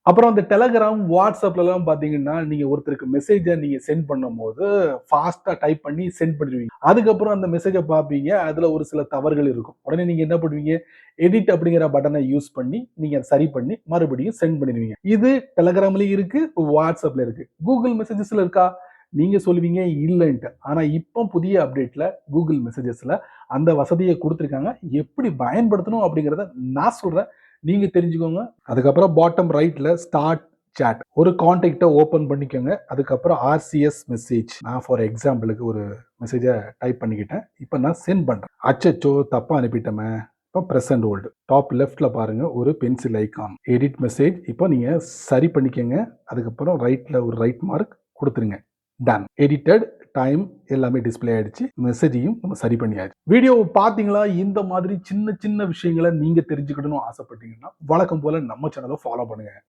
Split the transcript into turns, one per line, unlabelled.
அப்புறம் அந்த டெலகிராம், வாட்ஸ்அப்லலாம் பார்த்தீங்கன்னா, நீங்க ஒருத்தருக்கு மெசேஜ நீங்க சென்ட் பண்ணும்போது, ஃபாஸ்ட்டா டைப் பண்ணி சென்ட் பண்ணிருவீங்க. அதுக்கப்புறம் அந்த மெசேஜ பார்ப்பீங்க. அதுல ஒரு சில தவறுகள் இருக்கும். உடனே நீங்க என்ன பண்ணுவீங்க? எடிட் அப்படிங்கிற பட்டன யூஸ் பண்ணி, நீங்க சரி பண்ணி, மறுபடியும் சென்ட் பண்ணிருவீங்க. இது டெலகிராம்லயும் இருக்கு, வாட்ஸ்அப்ல இருக்கு. கூகுள் மெசேஜஸ்ல இருக்கா? நீங்க சொல்லுவீங்க இல்லன்ட்டு. ஆனா இப்போ புதிய அப்டேட்ல கூகுள் மெசேஜஸ்ல அந்த வசதிய குடுத்திருக்காங்க. எப்படி பயன்படுத்தணும் அப்படிங்கிறத நான் சொல்றேன். நீங்க தெரிஞ்சுக்கோங்க. அதுக்கப்புறம் பாட்டம் ரைட்ல ஸ்டார்ட் சாட் ஒரு கான்டாக்ட ஓபன் பண்ணிக்கோங்க. அதுக்கப்புறம் ஆர்சிஎஸ் மெசேஜ். நான் ஃபார் எக்ஸாம்பிளுக்கு ஒரு மெசேஜ டைப் பண்ணிக்கிட்டேன். இப்போ நான் சென்ட் பண்றேன். அச்சச்சோ! தப்பா அனுப்பிட்டோமே. இப்போ பிரஸ் அண்ட் ஹோல்ட். டாப் லெஃப்ட்ல பாருங்க ஒரு பென்சில் ஐகான். Edit message. இப்போ நீங்க சரி பண்ணிக்கங்க. அதுக்கப்புறம் ரைட்ல ஒரு ரைட் மார்க் குடுத்துருங்க. டன். எடிட்டட் டைம் எல்லாமே டிஸ்ப்ளே ஆயிடுச்சு. மெசேஜையும் நம்ம சரி பண்ணியாச்சு. வீடியோ பார்த்தீங்களா? இந்த மாதிரி சின்ன சின்ன விஷயங்கள நீங்க தெரிஞ்சுக்கணும்னு ஆசைப்பட்டீங்கன்னா, வழக்கம் போல நம்ம சேனல ஃபாலோ பண்ணுங்க.